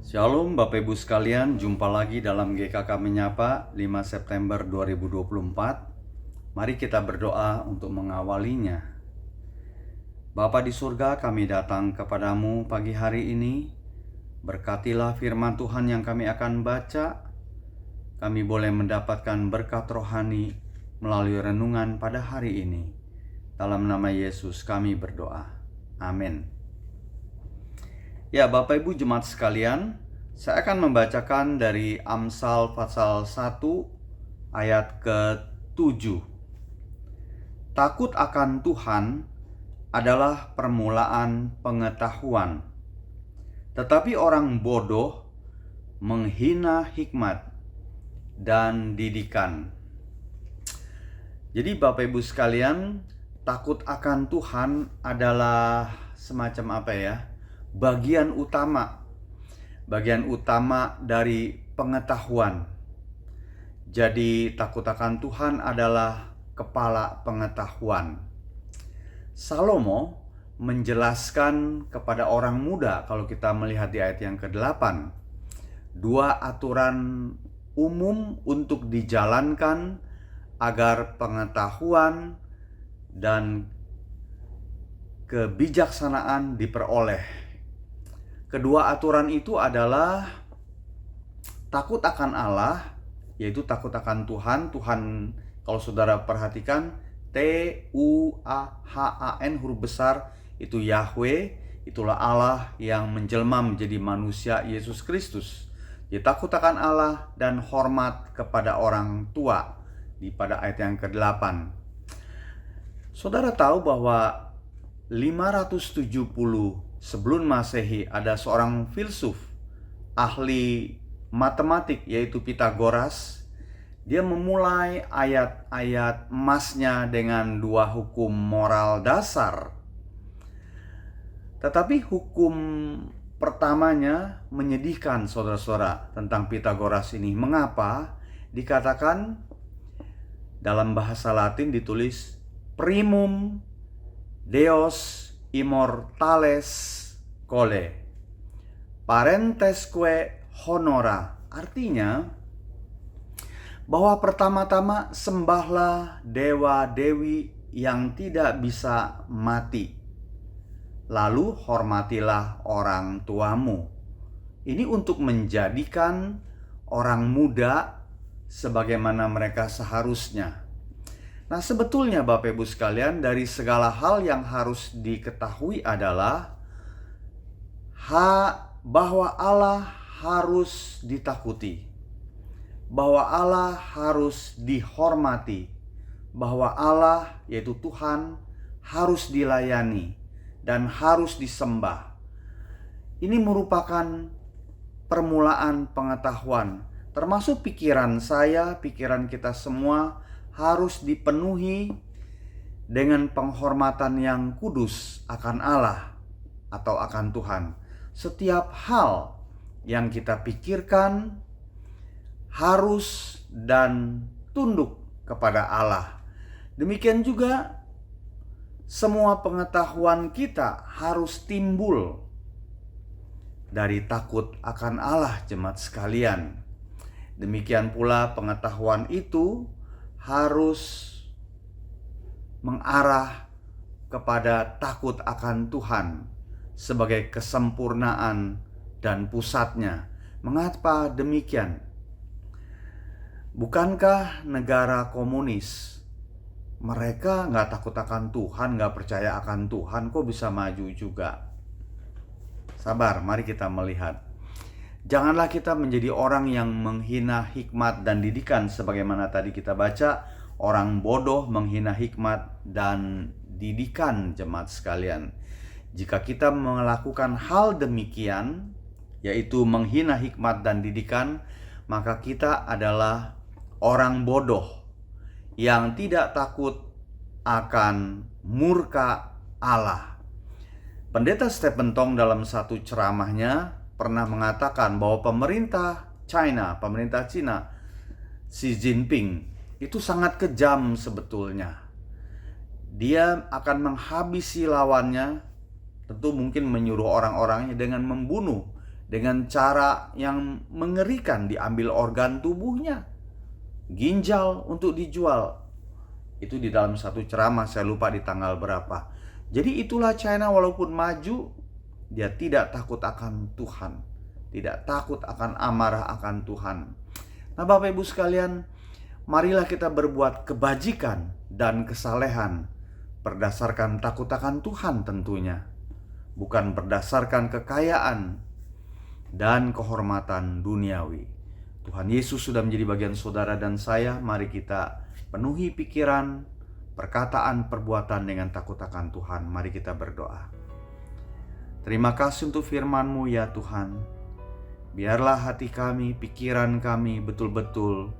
Shalom Bapak Ibu sekalian, jumpa lagi dalam GKK Menyapa 5 September 2024. Mari kita berdoa untuk mengawalinya. Bapa di surga, kami datang kepadamu pagi hari ini. Berkatilah firman Tuhan yang kami akan baca. Kami boleh mendapatkan berkat rohani melalui renungan pada hari ini. Dalam nama Yesus kami berdoa. Amin. Ya, Bapak Ibu jemaat sekalian, saya akan membacakan dari Amsal pasal 1 ayat ke-7. Takut akan Tuhan adalah permulaan pengetahuan, tetapi orang bodoh menghina hikmat dan didikan. Jadi Bapak Ibu sekalian, takut akan Tuhan adalah semacam apa ya? Bagian utama dari pengetahuan. Jadi takut akan Tuhan adalah kepala pengetahuan. Salomo menjelaskan kepada orang muda, kalau kita melihat di ayat yang ke-8, dua aturan umum untuk dijalankan agar pengetahuan dan kebijaksanaan diperoleh. Kedua aturan itu adalah takut akan Allah, yaitu takut akan Tuhan. Tuhan, kalau saudara perhatikan, Tuhan huruf besar, itu Yahweh, itulah Allah yang menjelma menjadi manusia Yesus Kristus. Jadi takut akan Allah dan hormat kepada orang tua di pada ayat yang ke-8. Saudara tahu bahwa 570 sebelum Masehi ada seorang filsuf, ahli matematik, yaitu Pitagoras. Dia memulai ayat-ayat emasnya dengan dua hukum moral dasar. Tetapi hukum pertamanya menyedihkan saudara-saudara tentang Pitagoras ini. Mengapa? Dikatakan dalam bahasa Latin ditulis primum Deos immortales cole parentesque honora. Artinya bahwa pertama-tama sembahlah dewa-dewi yang tidak bisa mati, lalu hormatilah orang tuamu. Ini untuk menjadikan orang muda sebagaimana mereka seharusnya. Nah, sebetulnya Bapak Ibu sekalian, dari segala hal yang harus diketahui adalah bahwa Allah harus ditakuti, bahwa Allah harus dihormati, bahwa Allah, yaitu Tuhan, harus dilayani dan harus disembah. Ini merupakan permulaan pengetahuan, termasuk pikiran saya, pikiran kita semua harus dipenuhi dengan penghormatan yang kudus akan Allah atau akan Tuhan. Setiap hal yang kita pikirkan harus dan tunduk kepada Allah. Demikian juga semua pengetahuan kita harus timbul dari takut akan Allah, jemaat sekalian. Demikian pula pengetahuan itu harus mengarah kepada takut akan Tuhan sebagai kesempurnaan dan pusatnya. Mengapa demikian? Bukankah negara komunis mereka nggak takut akan Tuhan, nggak percaya akan Tuhan, kok bisa maju juga? Sabar, mari kita melihat. Janganlah kita menjadi orang yang menghina hikmat dan didikan, sebagaimana tadi kita baca, orang bodoh menghina hikmat dan didikan, jemaat sekalian. Jika kita melakukan hal demikian, yaitu menghina hikmat dan didikan, maka kita adalah orang bodoh yang tidak takut akan murka Allah. Pendeta Stephen Tong dalam satu ceramahnya pernah mengatakan bahwa pemerintah China, Xi Jinping, itu sangat kejam sebetulnya. Dia akan menghabisi lawannya, tentu mungkin menyuruh orang-orangnya dengan membunuh dengan cara yang mengerikan, diambil organ tubuhnya, ginjal untuk dijual. Itu di dalam satu ceramah, saya lupa di tanggal berapa. Jadi itulah China, walaupun maju, dia tidak takut akan Tuhan, tidak takut akan amarah akan Tuhan. Nah, Bapak Ibu sekalian, marilah kita berbuat kebajikan dan kesalehan berdasarkan takut akan Tuhan tentunya, bukan berdasarkan kekayaan dan kehormatan duniawi. Tuhan Yesus sudah menjadi bagian saudara dan saya. Mari kita penuhi pikiran, perkataan, perbuatan dengan takut akan Tuhan. Mari kita berdoa. Terima kasih untuk firman-Mu ya Tuhan. Biarlah hati kami, pikiran kami betul-betul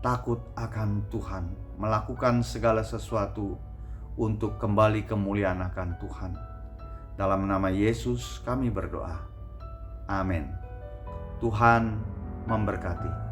takut akan Tuhan, melakukan segala sesuatu untuk kembali kemuliaan akan Tuhan. Dalam nama Yesus kami berdoa. Amin. Tuhan memberkati.